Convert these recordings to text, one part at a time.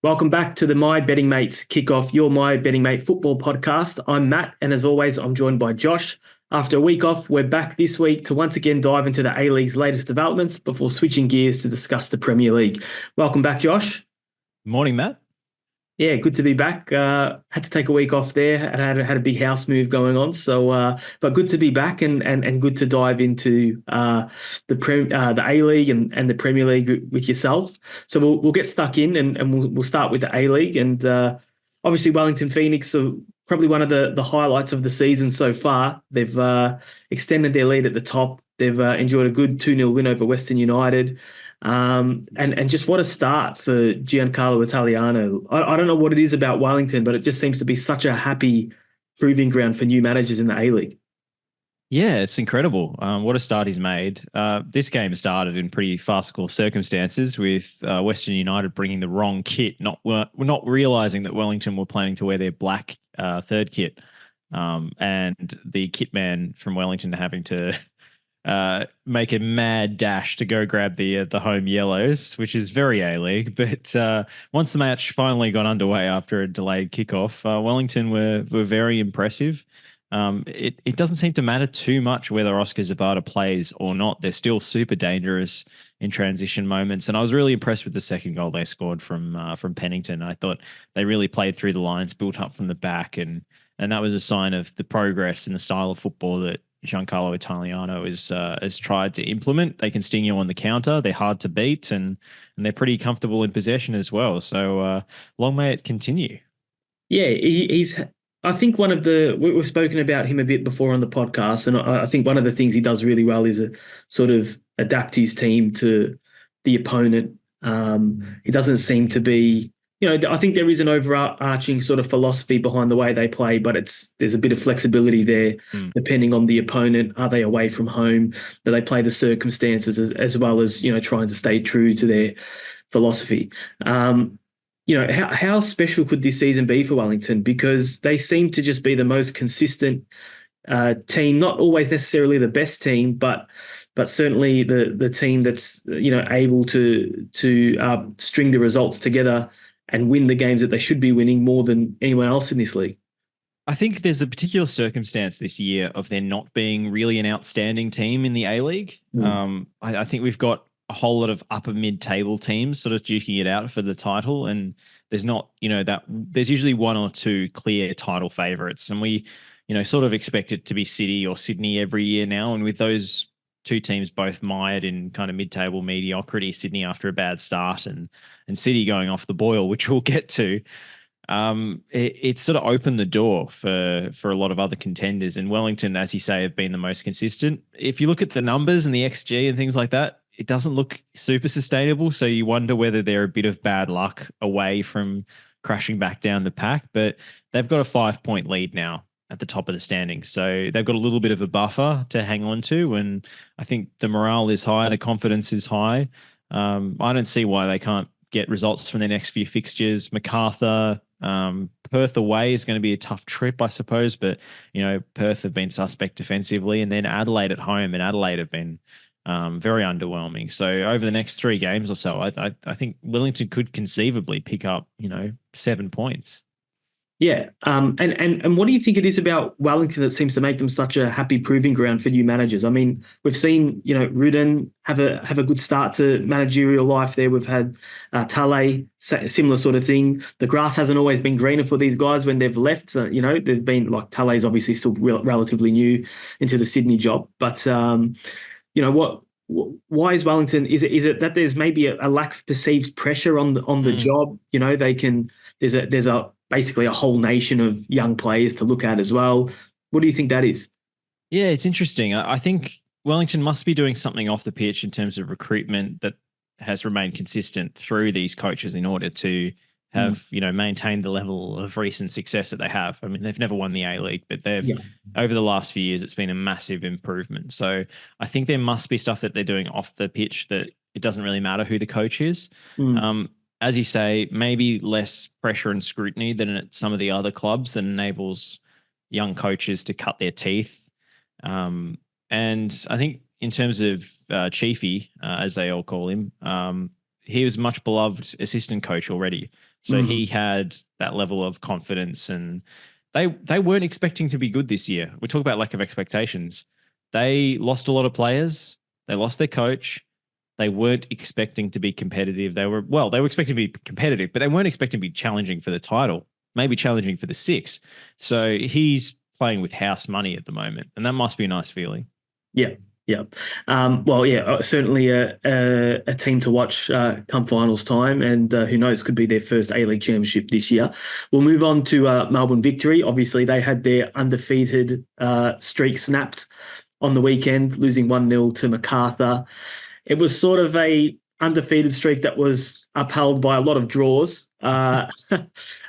Welcome back to the My Betting Mates Kickoff, your My Betting Mate football podcast. I'm Matt, and as always, I'm joined by Josh. After a week off, we're back this week to once again dive into the A-League's latest developments before switching gears to discuss the Premier League. Welcome back, Josh. Morning, Matt. Yeah, good to be back. Had to take a week off there. Had a big house move going on, but good to be back and good to dive into the A League and the Premier League with yourself. So we'll get stuck in and we'll start with the A League and obviously Wellington Phoenix are probably one of the highlights of the season so far. They've extended their lead at the top. They've enjoyed a good 2-0 win over Western United. And just what a start for Giancarlo Italiano. I don't know what it is about Wellington, but it just seems to be such a happy proving ground for new managers in the A-League. Yeah, it's incredible. What a start he's made. This game started in pretty farcical circumstances with Western United bringing the wrong kit, not realizing that Wellington were planning to wear their black third kit, and the kit man from Wellington having to make a mad dash to go grab the home yellows, which is very A-League. But once the match finally got underway after a delayed kickoff, Wellington were very impressive. It doesn't seem to matter too much whether Oscar Zapata plays or not. They're still super dangerous in transition moments, and I was really impressed with the second goal they scored from Pennington. I thought they really played through the lines, built up from the back, and that was a sign of the progress in the style of football that Giancarlo Italiano has tried to implement. They can sting you on the counter. They're hard to beat, and they're pretty comfortable in possession as well. So long may it continue. Yeah, he's. I think we've spoken about him a bit before on the podcast, and I think one of the things he does really well is sort of adapt his team to the opponent. He doesn't seem to be, I think there is an overarching sort of philosophy behind the way they play, but there's a bit of flexibility there Mm. depending on the opponent. Are they away from home? Do they play the circumstances as well as, trying to stay true to their philosophy? How special could this season be for Wellington? Because they seem to just be the most consistent team, not always necessarily the best team, but certainly the team that's able to string the results together and win the games that they should be winning more than anyone else in this league. I think there's a particular circumstance this year of there not being really an outstanding team in the A-League. I think we've got a whole lot of upper mid-table teams sort of duking it out for the title, and there's not, that there's usually one or two clear title favorites, and we, sort of expect it to be City or Sydney every year now. And with those two teams both mired in kind of mid-table mediocrity, Sydney after a bad start and City going off the boil, which we'll get to. It sort of opened the door for a lot of other contenders. And Wellington, as you say, have been the most consistent. If you look at the numbers and the XG and things like that, it doesn't look super sustainable. So you wonder whether they're a bit of bad luck away from crashing back down the pack. But they've got a 5-point lead now at the top of the standings. So they've got a little bit of a buffer to hang on to. And I think the morale is high, the confidence is high. I don't see why they can't get results from their next few fixtures. Macarthur, Perth away is going to be a tough trip, I suppose, but Perth have been suspect defensively, and then Adelaide at home, and Adelaide have been very underwhelming. So over the next 3 games or so, I think Wellington could conceivably pick up 7 points. Yeah. And what do you think it is about Wellington that seems to make them such a happy proving ground for new managers? I mean, we've seen, Rudin have a good start to managerial life there. We've had Tale, similar sort of thing. The grass hasn't always been greener for these guys when they've left. So, they've been like Tale's obviously still relatively new into the Sydney job. But, why is Wellington? Is it that there's maybe a lack of perceived pressure on the job? They can. There's a basically a whole nation of young players to look at as well. What do you think that is? Yeah, it's interesting. I think Wellington must be doing something off the pitch in terms of recruitment that has remained consistent through these coaches in order to have maintained the level of recent success that they have. I mean, they've never won the A-League, but they've over the last few years, it's been a massive improvement. So I think there must be stuff that they're doing off the pitch that it doesn't really matter who the coach is. As you say, maybe less pressure and scrutiny than at some of the other clubs that enables young coaches to cut their teeth. And I think in terms of Chiefy, as they all call him, he was much beloved assistant coach already. So he had that level of confidence, and they weren't expecting to be good this year. We talk about lack of expectations. They lost a lot of players. They lost their coach. They weren't expecting to be competitive. They were expecting to be competitive, but they weren't expecting to be challenging for the title, maybe challenging for the six. So he's playing with house money at the moment, and that must be a nice feeling. Yeah, yeah. Well, yeah, certainly a team to watch come finals time, and who knows, could be their first A-League championship this year. We'll move on to Melbourne Victory. Obviously, they had their undefeated streak snapped on the weekend, losing 1-0 to Macarthur. It was sort of a undefeated streak that was upheld by a lot of draws, a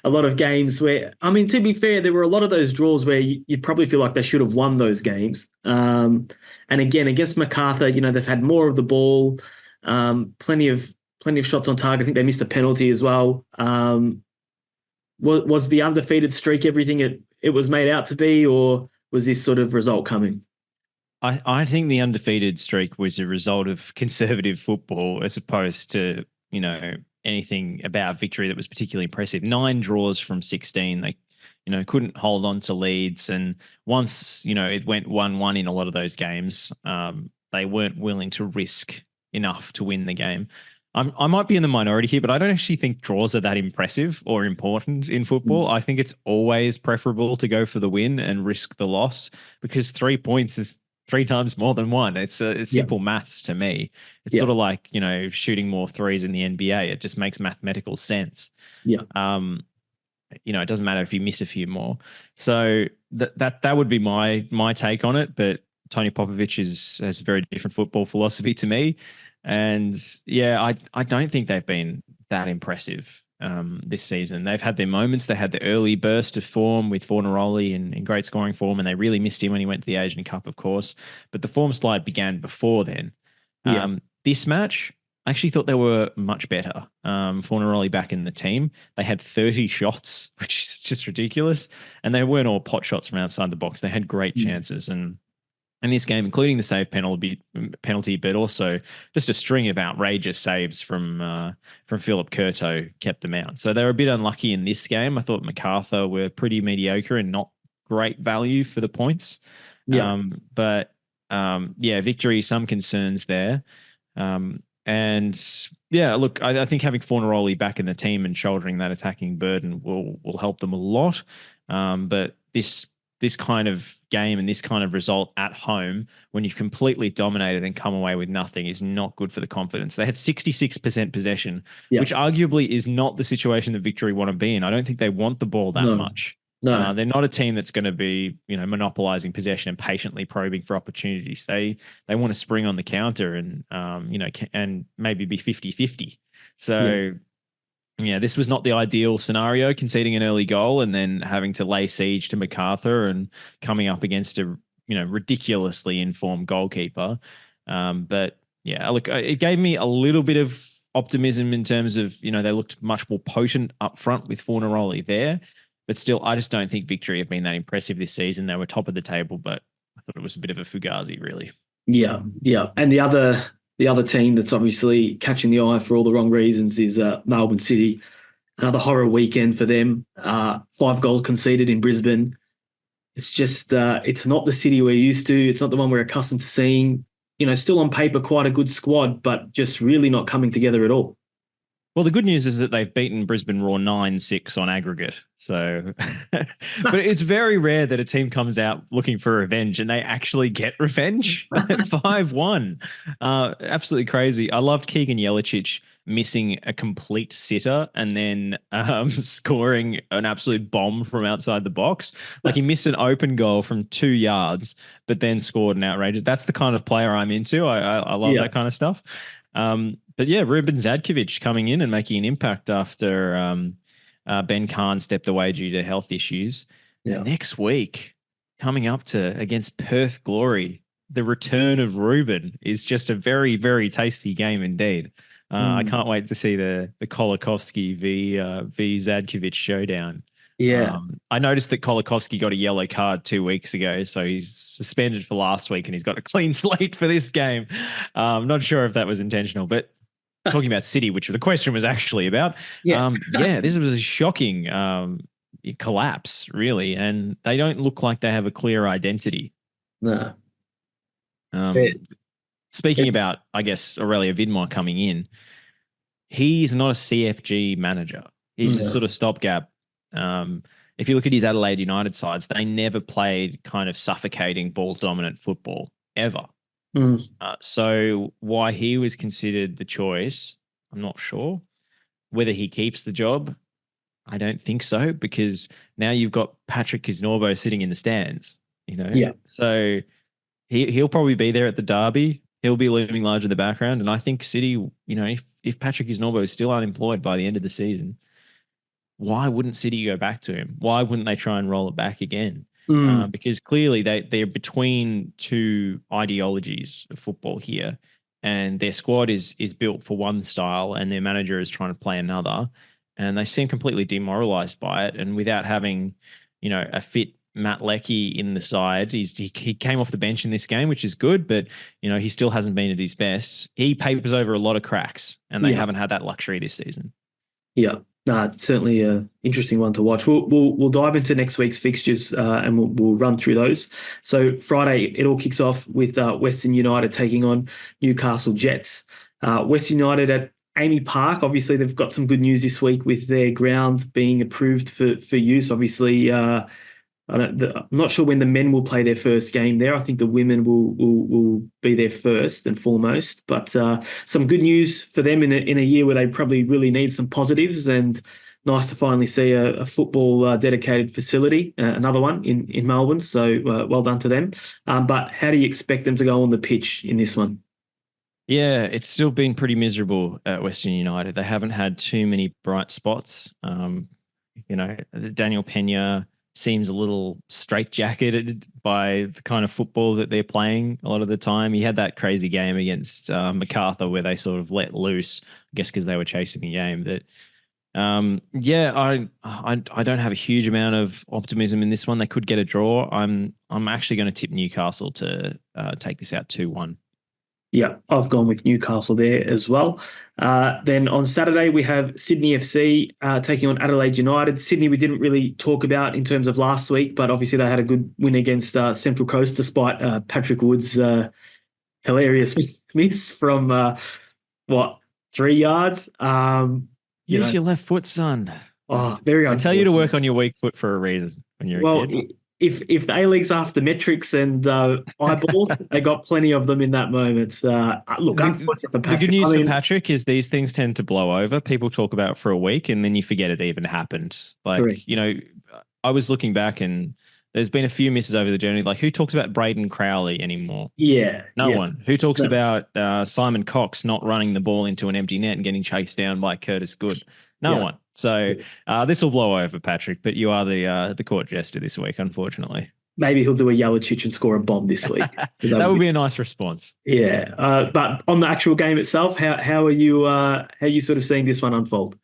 lot of games where, I mean, to be fair, there were a lot of those draws where you'd probably feel like they should have won those games. And again, against Macarthur, they've had more of the ball, plenty of shots on target. I think they missed a penalty as well. Was the undefeated streak everything it was made out to be, or was this sort of result coming? I think the undefeated streak was a result of conservative football as opposed to, anything about Victory that was particularly impressive. 9 draws from 16. They, couldn't hold on to leads. And once, it went 1-1 in a lot of those games, they weren't willing to risk enough to win the game. I might be in the minority here, but I don't actually think draws are that impressive or important in football. I think it's always preferable to go for the win and risk the loss, because 3 points is 3 times more than 1. It's simple maths to me. It's sort of like, shooting more threes in the NBA. It just makes mathematical sense. Yeah. It doesn't matter if you miss a few more. So that would be my take on it. But Tony Popovich has a very different football philosophy to me. And yeah, I don't think they've been that impressive this season. They've had their moments. They had the early burst of form with Fornaroli in great scoring form, and they really missed him when he went to the Asian Cup, of course. But the form slide began before then. This match, I actually thought they were much better. Fornaroli back in the team. They had 30 shots, which is just ridiculous. And they weren't all pot shots from outside the box. They had great chances. And in this game, including the save penalty, but also just a string of outrageous saves from Philip Curto kept them out. So they were a bit unlucky in this game. I thought Macarthur were pretty mediocre and not great value for the points. Victory, some concerns there. Look, I think having Fornaroli back in the team and shouldering that attacking burden will help them a lot. But this kind of game and this kind of result at home, when you've completely dominated and come away with nothing, is not good for the confidence. They had 66% possession, which arguably is not the situation that Victory want to be in. I don't think they want the ball that much. No, they're not a team that's going to be, monopolizing possession and patiently probing for opportunities. They want to spring on the counter and, and maybe be 50-50. So this was not the ideal scenario, conceding an early goal and then having to lay siege to Macarthur and coming up against a, ridiculously informed goalkeeper. Look, it gave me a little bit of optimism in terms of, they looked much more potent up front with Fornaroli there. But still, I just don't think Victory have been that impressive this season. They were top of the table, but I thought it was a bit of a fugazi, really. Yeah. And the other team that's obviously catching the eye for all the wrong reasons is Melbourne City. Another horror weekend for them. 5 goals conceded in Brisbane. It's just, it's not the City we're used to. It's not the one we're accustomed to seeing. Still on paper, quite a good squad, but just really not coming together at all. Well, the good news is that they've beaten Brisbane Roar 9-6 on aggregate. So, but it's very rare that a team comes out looking for revenge and they actually get revenge at 5-1. Absolutely crazy. I loved Keegan Jelicic missing a complete sitter and then scoring an absolute bomb from outside the box. Like, he missed an open goal from 2 yards, but then scored an outrageous. That's the kind of player I'm into. I love that kind of stuff. But yeah, Ruben Zadkovic coming in and making an impact after Ben Kahn stepped away due to health issues. Next week, coming up against Perth Glory, the return of Ruben is just a very, very tasty game indeed. I can't wait to see the Kolakovsky v Zadkovic showdown. Yeah. I noticed that Kolakovsky got a yellow card 2 weeks ago, so he's suspended for last week and he's got a clean slate for this game. I'm not sure if that was intentional, but talking about City, which the question was actually about. Yeah. Yeah, this was a shocking collapse, really, and they don't look like they have a clear identity. No. Um, They're- Speaking about, I guess, Aurelia Vidmar coming in, he's not a CFG manager. He's a no. sort of stopgap. If you look at his Adelaide United sides, they never played kind of suffocating ball dominant football ever. Mm. So why he was considered the choice, I'm not sure. Whether he keeps the job, I don't think so, because now you've got Patrick Kisnorbo sitting in the stands, Yeah. So he'll probably be there at the derby. He'll be looming large in the background. And I think City, if Patrick Kisnorbo is still unemployed by the end of the season, why wouldn't City go back to him? Why wouldn't they try and roll it back again? Mm. Because clearly they're between two ideologies of football here, and their squad is built for one style, and their manager is trying to play another, and they seem completely demoralised by it. And without having, a fit Matt Leckie in the side, he came off the bench in this game, which is good, but he still hasn't been at his best. He papers over a lot of cracks, and they Yeah. haven't had that luxury this season. Yeah. No, it's certainly a interesting one to watch. We'll dive into next week's fixtures and we'll run through those. So Friday, it all kicks off with Western United taking on Newcastle Jets. Western United at Amy Park. Obviously, they've got some good news this week with their ground being approved for use. Obviously, I'm not sure when the men will play their first game there. I think the women will be there first and foremost. But some good news for them in a year where they probably really need some positives, and nice to finally see a football dedicated facility, another one in Melbourne. So well done to them. But how do you expect them to go on the pitch in this one? Yeah, it's still been pretty miserable at Western United. They haven't had too many bright spots. Daniel Pena seems a little straitjacketed by the kind of football that they're playing a lot of the time. He had that crazy game against MacArthur where they sort of let loose, I guess because they were chasing the game. That yeah, I don't have a huge amount of optimism in this one. They could get a draw. I'm actually going to tip Newcastle to take this out 2-1. Yeah, I've gone with Newcastle there as well. Then on Saturday, we have Sydney FC taking on Adelaide United. Sydney, we didn't really talk about in terms of last week, but obviously they had a good win against Central Coast despite Patrick Wood's hilarious miss from, 3 yards? Use your left foot, son. Very I tell you to unfortunate. work on your weak foot for a reason when you're Well, a kid. if the A-League's after metrics and eyeballs, they got plenty of them in that moment. Look, The, unfortunate for the good Patrick. I news for mean, Patrick is these things tend to blow over. People talk about it for a week and then you forget it even happened. correct. I was looking back and there's been a few misses over the journey. Like, who talks about Braden Crowley anymore? Yeah, No yeah. one. Who talks No. about Simon Cox not running the ball into an empty net and getting chased down by Curtis Good? No Yeah. one. So this will blow over, Patrick, but you are the court jester this week, unfortunately. Maybe he'll do a Jelacic and score a bomb this week. So That would be a nice response. yeah. But on the actual game itself, how are you sort of seeing this one unfold?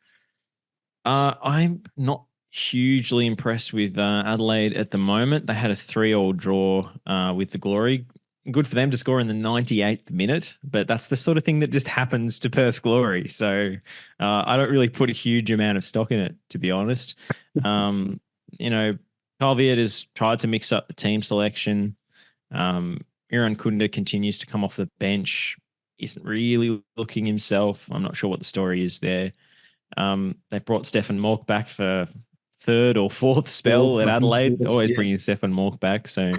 I'm not hugely impressed with Adelaide at the moment. They had a 3-3 draw with the Glory. Good for them to score in the 98th minute, but that's the sort of thing that just happens to Perth Glory. So I don't really put a huge amount of stock in it, to be honest. Carl Viet has tried to mix up the team selection. Iran Kunda continues to come off the bench. Isn't really looking himself. I'm not sure what the story is there. They've brought Stefan Mork back for third or fourth spell at Adelaide. Always bringing Stefan Mork back. So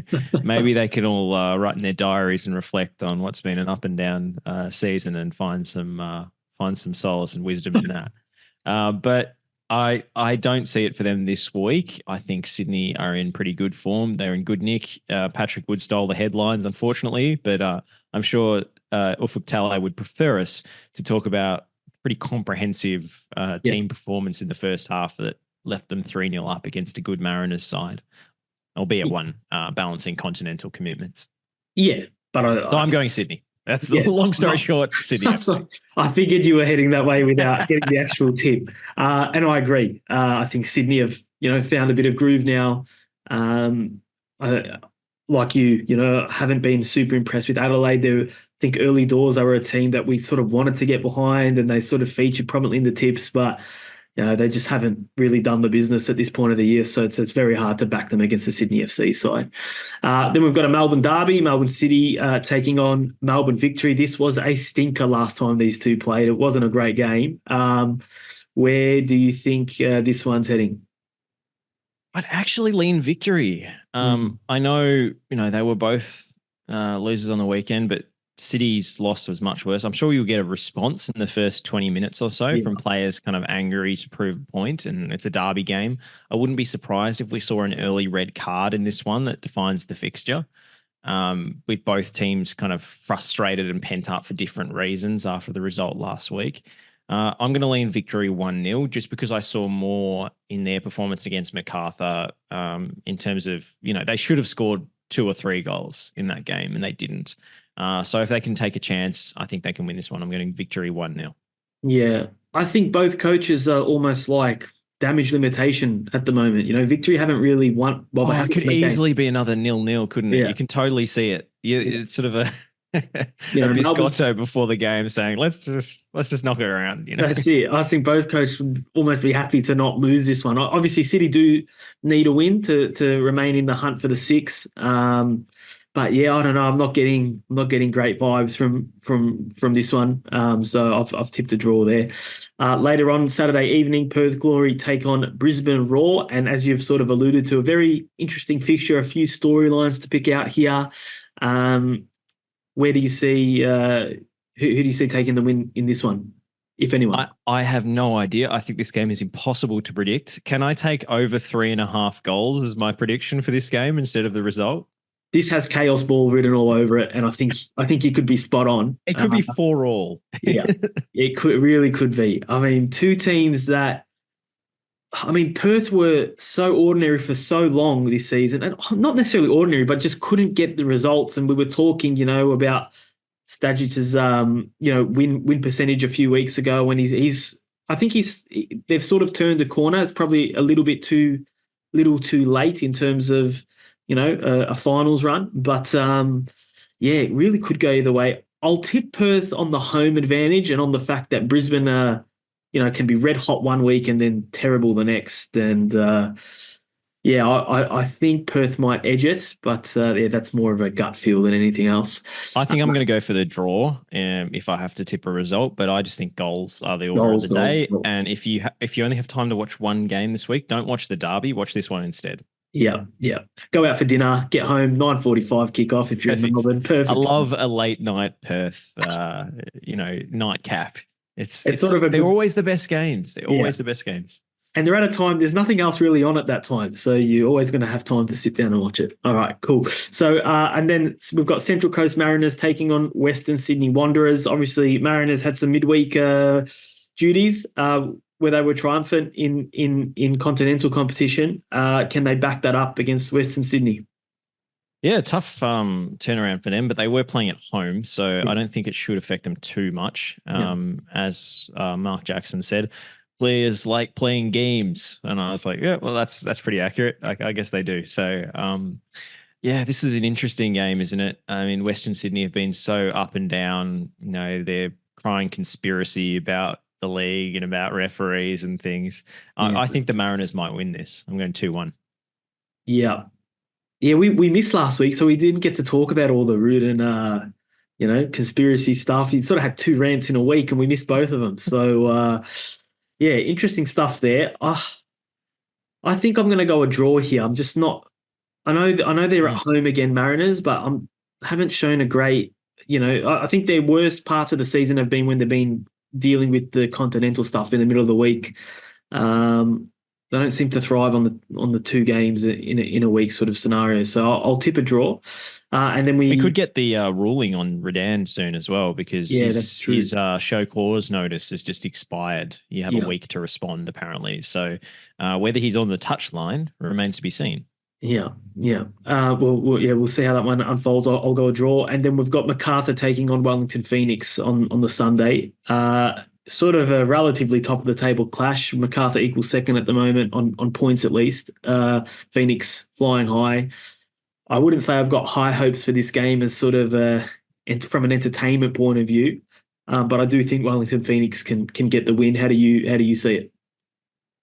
maybe they can all write in their diaries and reflect on what's been an up and down season and find some solace and wisdom in that. But I don't see it for them this week. I think Sydney are in pretty good form. They're in good nick. Patrick Wood stole the headlines, unfortunately, but I'm sure Ufuk Talay would prefer us to talk about pretty comprehensive team performance in the first half that left them 3-0 up against a good Mariners side, albeit one balancing continental commitments. Yeah, but I'm going Sydney. That's the long story short, Sydney. I figured you were heading that way without getting the actual tip. And I agree. I think Sydney have, found a bit of groove now. Like you, haven't been super impressed with Adelaide. They're think early doors they were a team that we sort of wanted to get behind, and they sort of featured prominently in the tips, but they just haven't really done the business at this point of the year. So it's very hard to back them against the Sydney FC side. Then we've got a Melbourne derby, Melbourne City taking on Melbourne Victory. This was a stinker last time these two played. It wasn't a great game. Where do you think this one's heading? I'd actually lean Victory. I know, they were both losers on the weekend, but City's loss was much worse. I'm sure you'll get a response in the first 20 minutes or so from players kind of angry to prove a point, and it's a derby game. I wouldn't be surprised if we saw an early red card in this one that defines the fixture, with both teams kind of frustrated and pent up for different reasons after the result last week. I'm going to lean Victory 1-0 just because I saw more in their performance against Macarthur in terms of, they should have scored 2 or 3 goals in that game and they didn't. So if they can take a chance, I think they can win this one. I'm getting Victory 1-0. Yeah, I think both coaches are almost like damage limitation at the moment. Victory haven't really won. Well, it could easily be another 0-0, couldn't it? Yeah. You can totally see it. It's sort of a Biscotto before the game saying, let's just knock it around. That's it. I think both coaches would almost be happy to not lose this one. Obviously, City do need a win to remain in the hunt for the 6. But yeah, I don't know. I'm not getting great vibes from this one. So I've tipped a draw there. Later on Saturday evening, Perth Glory take on Brisbane Roar, and as you've sort of alluded to, a very interesting fixture. A few storylines to pick out here. Where do you see? Who do you see taking the win in this one, if anyone? I have no idea. I think this game is impossible to predict. Can I take over 3.5 goals as my prediction for this game instead of the result? This has chaos ball written all over it, and I think you could be spot on. It could be 4-all. Yeah, it really could be. I mean, two teams that, Perth were so ordinary for so long this season, and not necessarily ordinary, but just couldn't get the results. And we were talking, about Stadgett's, win percentage a few weeks ago when they've sort of turned a corner. It's probably a little too late in terms of, a finals run. But, it really could go either way. I'll tip Perth on the home advantage and on the fact that Brisbane, can be red hot one week and then terrible the next. And, I think Perth might edge it. But, that's more of a gut feel than anything else. I think I'm going to go for the draw if I have to tip a result. But I just think goals are the order of the day. And if you only have time to watch one game this week, don't watch the derby. Watch this one instead. Yeah. Go out for dinner, get home, 9:45 kickoff if you're in Melbourne. Perfect. I love a late night Perth, nightcap. It's sort of they're always the best games. They're always the best games. And they're at a time, there's nothing else really on at that time. So you're always going to have time to sit down and watch it. All right, cool. So, and then we've got Central Coast Mariners taking on Western Sydney Wanderers. Obviously, Mariners had some midweek duties where they were triumphant in continental competition. Can they back that up against Western Sydney? Yeah, tough turnaround for them, but they were playing at home, so I don't think it should affect them too much. As Mark Jackson said, players like playing games, and I was like, yeah, well, that's pretty accurate. I guess they do. So, this is an interesting game, isn't it? I mean, Western Sydney have been so up and down. They're crying conspiracy about the league and about referees and things. I think the Mariners might win this. I'm going 2-1. Yeah. Yeah, we missed last week, so we didn't get to talk about all the rude and, conspiracy stuff. You sort of had 2 rants in a week and we missed both of them. So, interesting stuff there. I think I'm going to go a draw here. I'm just not – I know they're at home again, Mariners, but haven't shown a great – I think their worst parts of the season have been when they've been dealing with the continental stuff in the middle of the week. They don't seem to thrive on the 2 games in a week sort of scenario. So I'll tip a draw, and then we could get the ruling on Redan soon as well because his show cause notice has just expired. You have a week to respond apparently. So whether he's on the touchline remains to be seen. Yeah. We'll see how that one unfolds. I'll go a draw, and then we've got Macarthur taking on Wellington Phoenix on the Sunday. Sort of a relatively top of the table clash. Macarthur equals second at the moment on points at least. Phoenix flying high. I wouldn't say I've got high hopes for this game as sort of from an entertainment point of view. But I do think Wellington Phoenix can get the win. How do you see it?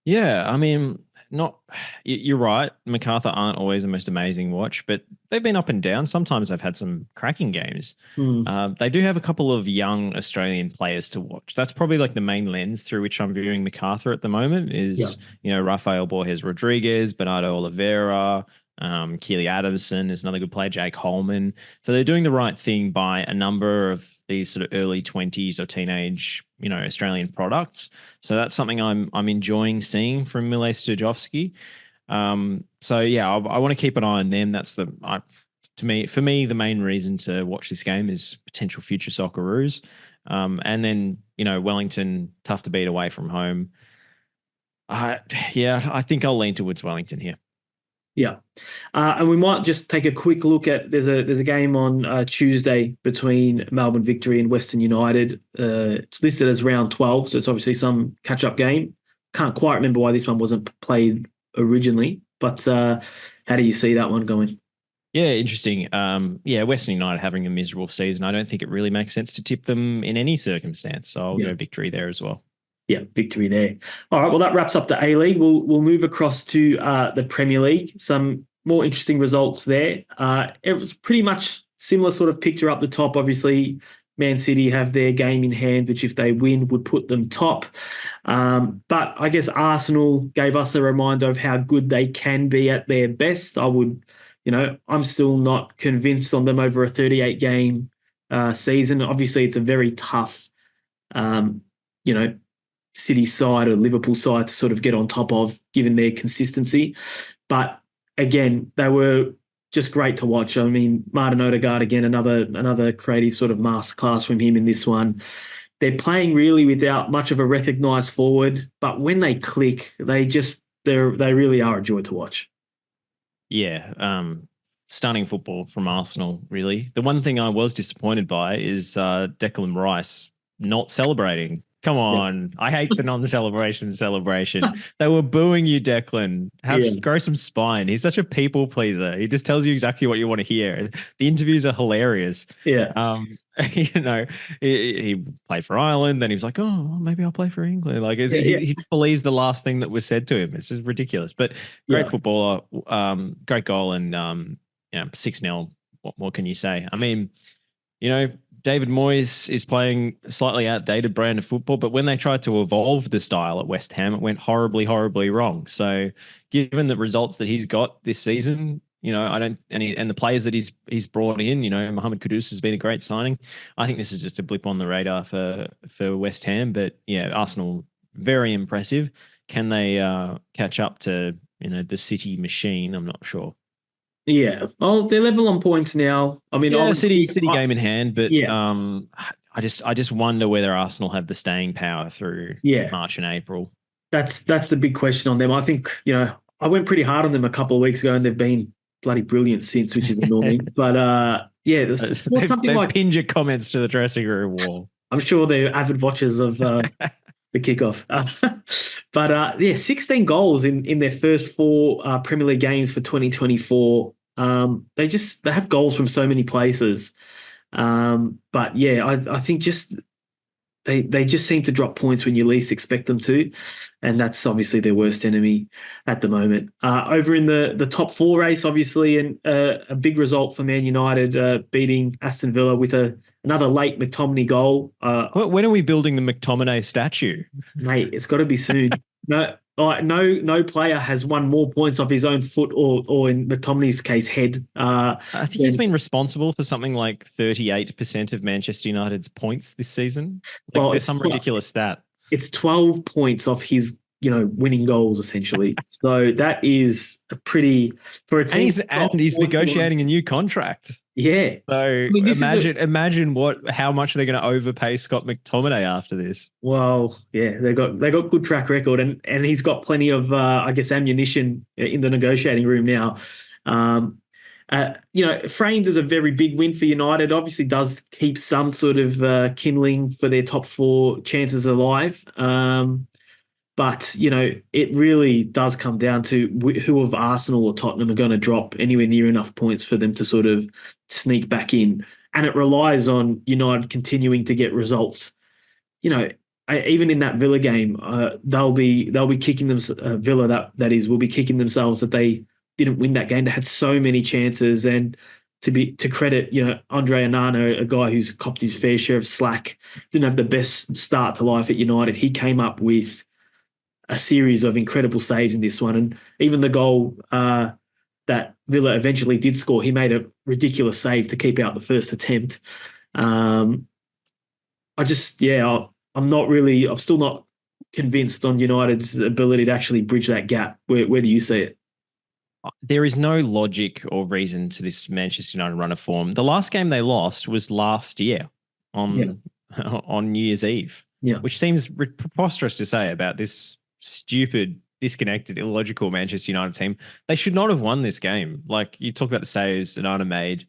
Yeah, I mean, not you're right. MacArthur aren't always the most amazing watch, but they've been up and down. Sometimes they've had some cracking games. Hmm. They do have a couple of young Australian players to watch. That's probably like the main lens through which I'm viewing MacArthur at the moment Yeah. is, Rafael Borges Rodriguez, Bernardo Oliveira, Keely Adamson is another good player, Jake Holman. So they're doing the right thing by a number of these sort of early 20s or teenage, Australian products. So that's something I'm enjoying seeing from Mile Sturjovski. So yeah, I want to keep an eye on them. That's for me, the main reason to watch this game is potential future Socceroos. And then, Wellington, tough to beat away from home. Yeah, I think I'll lean towards Wellington here. Yeah, and we might just take a quick look at there's a game on Tuesday between Melbourne Victory and Western United. It's listed as round 12, so it's obviously some catch up game. Can't quite remember why this one wasn't played originally, but how do you see that one going? Yeah, interesting. Yeah, Western United having a miserable season. I don't think it really makes sense to tip them in any circumstance. So I'll Yeah. go Victory there as well. Yeah, victory there. All right, well, that wraps up the A-League. We'll move across to the Premier League. Some more interesting results there. It was pretty much similar sort of picture up the top. Obviously, Man City have their game in hand, which if they win would put them top. But I guess Arsenal gave us a reminder of how good they can be at their best. I'm still not convinced on them over a 38 game season. Obviously, it's a very tough, um, you know, City side or Liverpool side to sort of get on top of, given their consistency. But again, they were just great to watch. I mean, Martin Odegaard, again, another creative sort of masterclass from him in this one. They're playing really without much of a recognised forward, but when they click, they really are a joy to watch. Yeah, stunning football from Arsenal, really. The one thing I was disappointed by is Declan Rice not celebrating. Come on. I hate the non-celebration celebration. They were booing you, Declan. Grow some spine. He's such a people pleaser. He just tells you exactly what you want to hear. The interviews are hilarious. Yeah. He played for Ireland, then he was like, oh, maybe I'll play for England. Like he just believes the last thing that was said to him. It's just ridiculous. But great footballer, great goal, and 6-0. What more can you say? I mean, David Moyes is playing a slightly outdated brand of football, but when they tried to evolve the style at West Ham, it went horribly, horribly wrong. So, given the results that he's got this season, and the players that he's brought in, Mohamed Kudus has been a great signing. I think this is just a blip on the radar for West Ham, but yeah, Arsenal very impressive. Can they catch up to the City machine? I'm not sure. Yeah. Well, they're level on points now. I mean, yeah, City game in hand, but yeah. I just wonder whether Arsenal have the staying power through March and April. That's the big question on them. I think, I went pretty hard on them a couple of weeks ago, and they've been bloody brilliant since, which is annoying. But something like pinned your comments to the dressing room wall. I'm sure they're avid watchers of the kickoff. But 16 goals in their first 4 Premier League games for 2024. They have goals from so many places. But yeah, I think they just seem to drop points when you least expect them to, and that's obviously their worst enemy at the moment. Over in the top 4 race, obviously, and a big result for Man United beating Aston Villa with another late McTominay goal. When are we building the McTominay statue? Mate, it's got to be soon. No player has won more points off his own foot or in McTominay's case, head. I think he's been responsible for something like 38% of Manchester United's points this season. There's some ridiculous stat. It's 12 points off his, winning goals essentially. So that is a pretty for a team. And he's negotiating a new contract. Yeah. So imagine how much they're going to overpay Scott McTominay after this. Well, yeah, they got good track record, and he's got plenty of ammunition in the negotiating room now. Framed as a very big win for United, obviously does keep some sort of kindling for their top 4 chances alive. But, it really does come down to who of Arsenal or Tottenham are going to drop anywhere near enough points for them to sort of sneak back in. and it relies on United continuing to get results. You know, even in that Villa game, they'll be kicking them. Villa that is will be kicking themselves that they didn't win that game. They had so many chances, and to credit, Andre Onana, a guy who's copped his fair share of slack, didn't have the best start to life at United. He came up with a series of incredible saves in this one, and even the goal that Villa eventually did score, he made a ridiculous save to keep out the first attempt. Um, I'm still not convinced on United's ability to actually bridge that gap. Where do you see it? There is no logic or reason to this Manchester United run of form. The last game they lost was last year on on New Year's Eve, which seems preposterous to say about this stupid, disconnected, illogical Manchester United team. They should not have won this game. Like, you talk about the saves Onana made,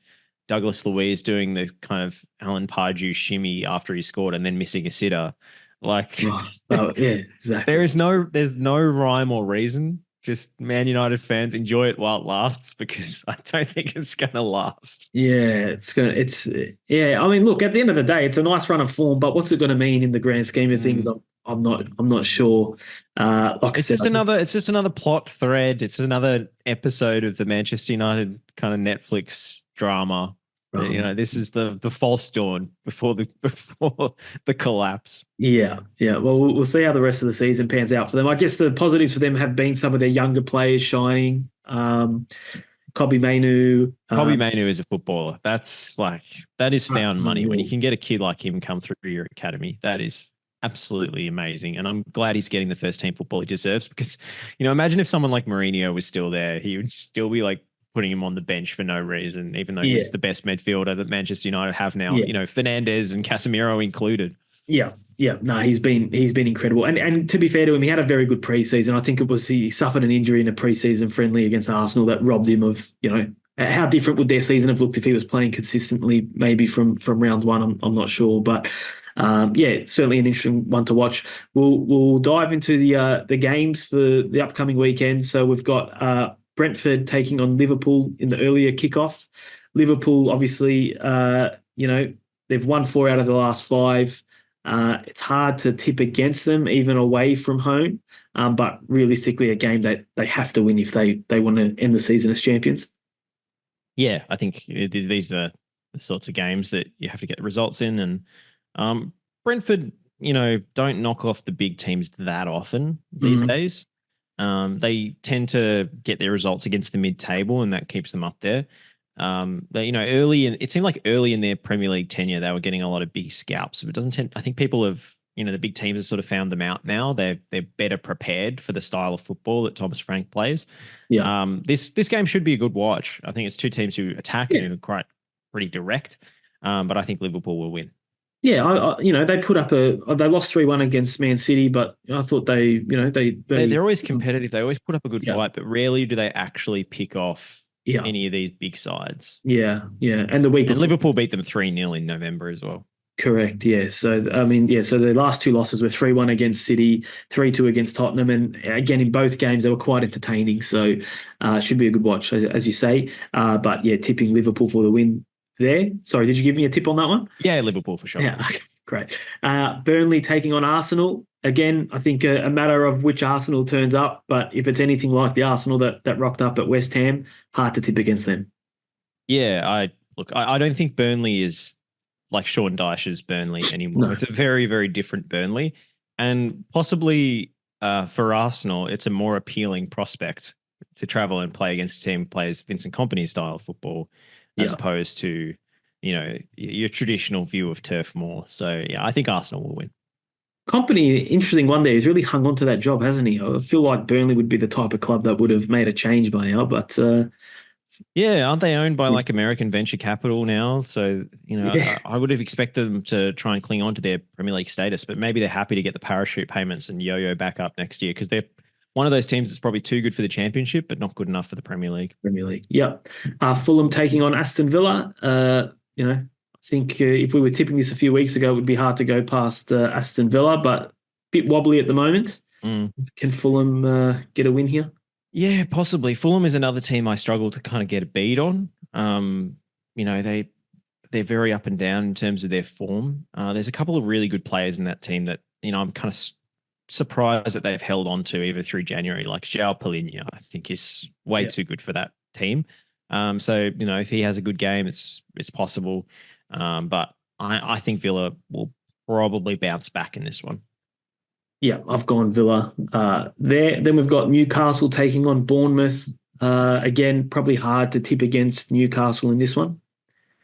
Douglas Luiz doing the kind of Alan Pardew shimmy after he scored and then missing a sitter. Like, exactly. there's no rhyme or reason. Just Man United fans, enjoy it while it lasts, because I don't think it's going to last. Yeah, I mean, look, at the end of the day, it's a nice run of form, but what's it going to mean in the grand scheme of things? I'm not sure. It's just another plot thread. It's another episode of the Manchester United kind of Netflix drama. This is the false dawn before the collapse. Yeah. Well, we'll see how the rest of the season pans out for them. I guess the positives for them have been some of their younger players shining. Kobbie Mainoo. Kobbie Mainoo is a footballer. That is found money. When you can get a kid like him come through your academy, that is absolutely amazing. And I'm glad he's getting the first team football he deserves, because, imagine if someone like Mourinho was still there, he would still be like putting him on the bench for no reason, even though he's the best midfielder that Manchester United have now, Fernandes and Casemiro included. Yeah. No, he's been incredible. And to be fair to him, he had a very good preseason. I think he suffered an injury in a preseason friendly against Arsenal that robbed him of, how different would their season have looked if he was playing consistently, maybe from round one. I'm not sure, but certainly an interesting one to watch. We'll dive into the games for the upcoming weekend. So we've got Brentford taking on Liverpool in the earlier kickoff. Liverpool, obviously, they've won 4 out of the last 5. It's hard to tip against them, even away from home. But realistically, a game that they have to win if they want to end the season as champions. Yeah, I think these are the sorts of games that you have to get results in. And Brentford, don't knock off the big teams that often these days. They tend to get their results against the mid-table, and that keeps them up there. It seemed like early in their Premier League tenure, they were getting a lot of big scalps. But it doesn't tend. I think people have, the big teams have sort of found them out now. They're better prepared for the style of football that Thomas Frank plays. Yeah. This game should be a good watch. I think it's two teams who attack and are quite pretty direct. But I think Liverpool will win. Yeah, they put up they lost 3-1 against Man City, but I thought they're always competitive. They always put up a good fight, but rarely do they actually pick off any of these big sides. Yeah. And Liverpool beat them 3-0 in November as well. Correct, yeah. So, so the last 2 losses were 3-1 against City, 3-2 against Tottenham. And again, in both games, they were quite entertaining. So, should be a good watch, as you say. But yeah, tipping Liverpool for the win there. Sorry, did you give me a tip on that one? Yeah, Liverpool for sure. Yeah, okay, great. Burnley taking on Arsenal. Again, I think a matter of which Arsenal turns up, but if it's anything like the Arsenal that rocked up at West Ham, hard to tip against them. Yeah, I don't think Burnley is like Sean Dyche's Burnley anymore. No. It's a very, very different Burnley. And possibly for Arsenal, it's a more appealing prospect to travel and play against a team that plays Vincent Kompany style football, as opposed to, your traditional view of Turf Moor. So, yeah, I think Arsenal will win. Kompany, interesting one there. He's really hung on to that job, hasn't he? I feel like Burnley would be the type of club that would have made a change by now, but... aren't they owned by like American venture capital now? So, I would have expected them to try and cling on to their Premier League status, but maybe they're happy to get the parachute payments and yo-yo back up next year, because they're one of those teams that's probably too good for the Championship, but not good enough for the Premier League. Yep. Fulham taking on Aston Villa. I think if we were tipping this a few weeks ago, it would be hard to go past Aston Villa, but a bit wobbly at the moment. Can Fulham get a win here? Yeah, possibly. Fulham is another team I struggle to kind of get a bead on. they're very up and down in terms of their form. There's a couple of really good players in that team that I'm kind of surprised that they've held on to even through January. Like João Palhinha, I think is way too good for that team. So if he has a good game, it's possible. But I think Villa will probably bounce back in this one. Yeah, I've gone Villa there. Then we've got Newcastle taking on Bournemouth. Again, probably hard to tip against Newcastle in this one.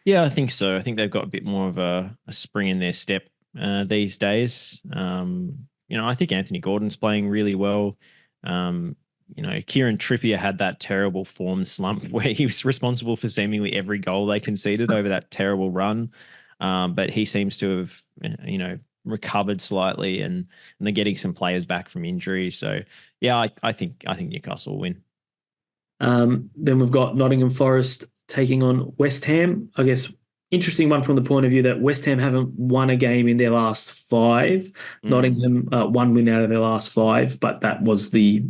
Yeah, I think so. I think they've got a bit more of a spring in their step these days. I think Anthony Gordon's playing really well. Kieran Trippier had that terrible form slump where he was responsible for seemingly every goal they conceded over that terrible run. But he seems to have, recovered slightly, and they're getting some players back from injury. So yeah, I think Newcastle will win. Then we've got Nottingham Forest taking on West Ham. I guess interesting one from the point of view that West Ham haven't won a game in their last 5. Nottingham one win out of their last 5, but that was the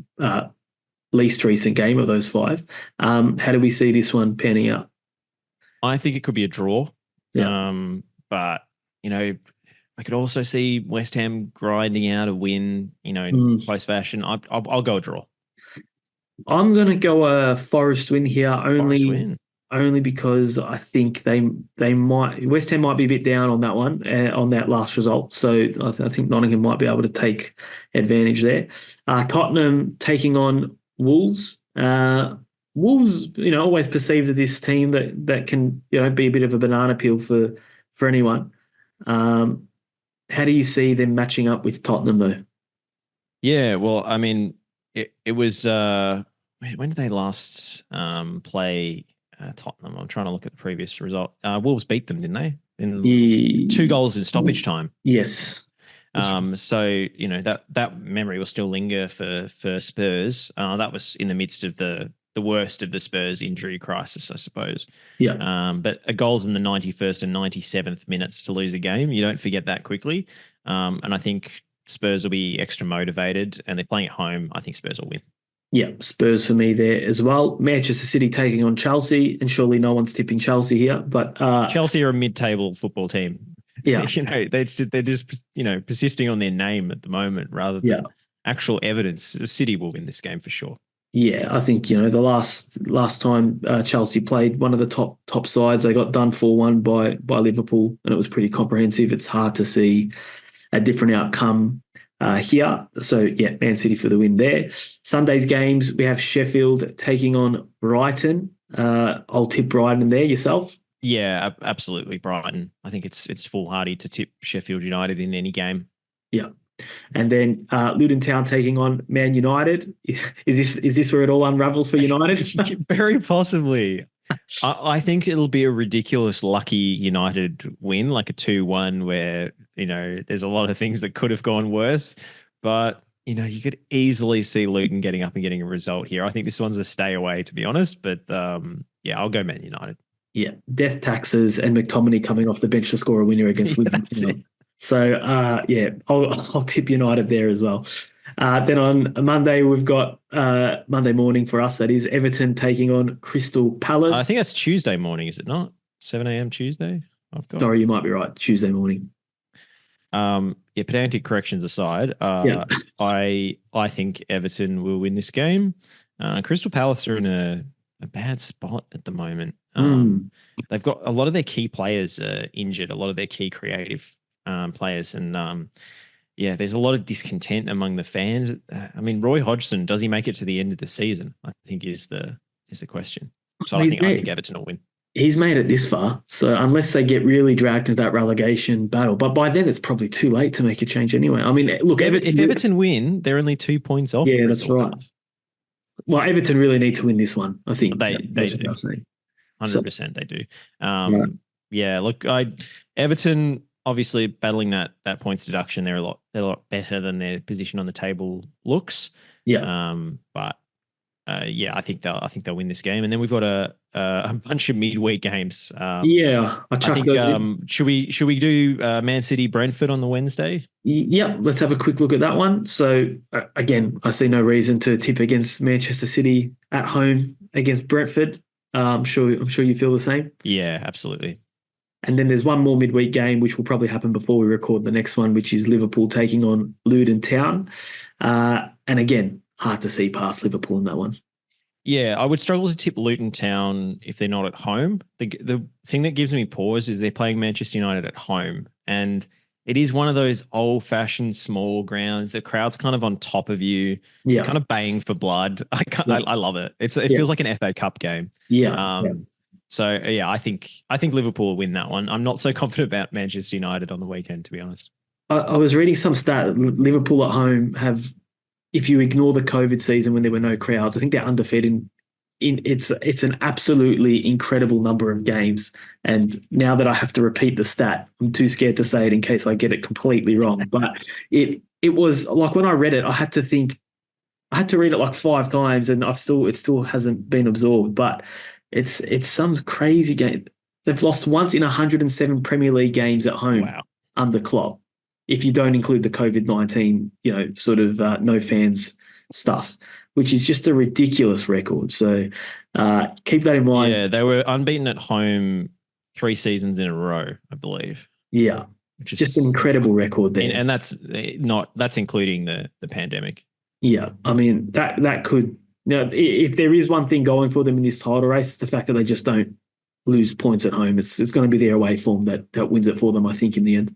least recent game of those 5. How do we see this one panning out? I think it could be a draw. Yeah. But I could also see West Ham grinding out a win, in close fashion. I'll go a draw. I'm going to go a Forest win here, only because I think they might, West Ham might be a bit down on that one, on that last result. So I think Nottingham might be able to take advantage there. Tottenham taking on Wolves. Wolves, always perceived as this team that can, be a bit of a banana peel for anyone. How do you see them matching up with Tottenham though? Yeah, well, I mean, it was when did they last play Tottenham? I'm trying to look at the previous result. Wolves beat them, didn't they? In 2 goals in stoppage time. Yes. So that memory will still linger for Spurs. That was in the midst of the worst of the Spurs injury crisis, I suppose. Yeah. But a goal's in the 91st and 97th minutes to lose a game. You don't forget that quickly. And I think Spurs will be extra motivated, and they're playing at home. I think Spurs will win. Yeah, Spurs for me there as well. Manchester City taking on Chelsea, and surely no one's tipping Chelsea here. But Chelsea are a mid-table football team. Yeah, they're just persisting on their name at the moment rather than actual evidence. City will win this game for sure. Yeah, I think the last time Chelsea played one of the top sides, they got done 4-1 by Liverpool, and it was pretty comprehensive. It's hard to see a different outcome here. So yeah, Man City for the win there. Sunday's games, we have Sheffield taking on Brighton. I'll tip Brighton there. Yourself? Yeah, absolutely, Brighton. I think it's foolhardy to tip Sheffield United in any game. Yeah. And then Luton Town taking on Man United. Is this where it all unravels for United? Very possibly. I think it'll be a ridiculous lucky United win, like a 2-1 where, there's a lot of things that could have gone worse. But, you could easily see Luton getting up and getting a result here. I think this one's a stay away, to be honest. But, I'll go Man United. Yeah, death taxes and McTominay coming off the bench to score a winner against Luton Town. So, I'll tip United there as well. Then on Monday, we've got Monday morning for us, that is, Everton taking on Crystal Palace. I think that's Tuesday morning, is it not? 7 a.m. Tuesday? Sorry, you might be right. Tuesday morning. Pedantic corrections aside, I think Everton will win this game. Crystal Palace are in a bad spot at the moment. They've got a lot of their key players injured, a lot of their key creative players, and there's a lot of discontent among the fans. I mean, Roy Hodgson, does he make it to the end of the season? I think is the question. So I think Everton will win. He's made it this far, so unless they get really dragged into that relegation battle, but by then it's probably too late to make a change anyway. I mean, look, if Everton win, they're only 2 points off. Yeah, that's right. Well, Everton really need to win this one, I think. They do. 100% they do. Look, Everton obviously battling that points deduction. They're a lot better than their position on the table looks. Yeah. I think they'll win this game, and then we've got a bunch of midweek games. I think should we do Man City Brentford on the Wednesday? Yeah, let's have a quick look at that one. So again, I see no reason to tip against Manchester City at home against Brentford. I'm sure you feel the same. Yeah, absolutely. And then there's one more midweek game, which will probably happen before we record the next one, which is Liverpool taking on Luton Town. And again, hard to see past Liverpool in that one. Yeah, I would struggle to tip Luton Town if they're not at home. The thing that gives me pause is they're playing Manchester United at home. And it is one of those old-fashioned small grounds. The crowd's kind of on top of you, kind of baying for blood. I love it. It feels like an FA Cup game. So yeah, I think Liverpool will win that one. I'm not so confident about Manchester United on the weekend, to be honest. I was reading some stat. Liverpool at home have, if you ignore the COVID season when there were no crowds, I think they're undefeated it's an absolutely incredible number of games. And now that I have to repeat the stat, I'm too scared to say it in case I get it completely wrong. But it was like, when I read it, I had to read it like 5 times, and it still hasn't been absorbed. But it's some crazy game. They've lost once in 107 Premier League games at home under Klopp, if you don't include the COVID-19, sort of no fans stuff, which is just a ridiculous record. So keep that in mind. Yeah, they were unbeaten at home 3 seasons in a row, I believe. Yeah, which is just an incredible record there. And that's including the pandemic. Yeah, I mean, that could, if there is one thing going for them in this title race, it's the fact that they just don't lose points at home. It's going to be their away form that wins it for them, I think, in the end.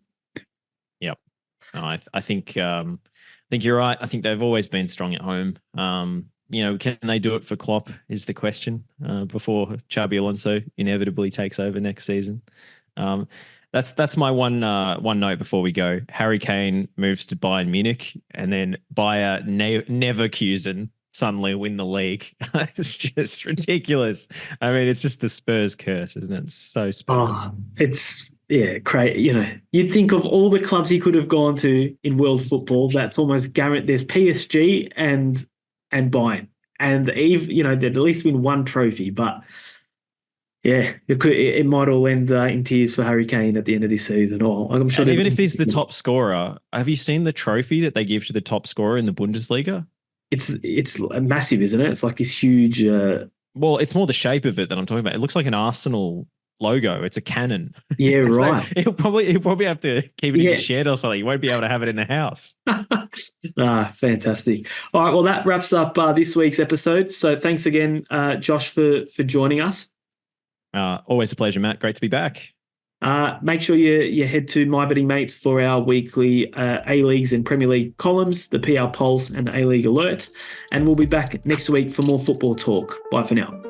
Yep. No, I think you're right. I think they've always been strong at home. Can they do it for Klopp is the question before Xabi Alonso inevitably takes over next season. That's my one note before we go. Harry Kane moves to Bayern Munich, and then Bayer Leverkusen suddenly win the league. It's just ridiculous. I mean, it's just the Spurs curse, isn't it? It's so Spurs. Crazy. You'd think of all the clubs he could have gone to in world football, that's almost guaranteed. There's PSG and Bayern, and they'd at least win one trophy. But yeah, it might all end in tears for Harry Kane at the end of this season. Or I'm sure. And even if he's the top scorer, have you seen the trophy that they give to the top scorer in the Bundesliga? It's massive, isn't it? It's like this huge. Well, it's more the shape of it that I'm talking about. It looks like an Arsenal logo. It's a cannon. Yeah, so right. He'll probably have to keep it in the shed or something. He won't be able to have it in the house. Fantastic. All right, well, that wraps up this week's episode. So thanks again, Josh, for joining us. Always a pleasure, Matt. Great to be back. Make sure you head to My Betting Mates for our weekly A-Leagues and Premier League columns, the PR Pulse and A-League Alert. And we'll be back next week for more football talk. Bye for now.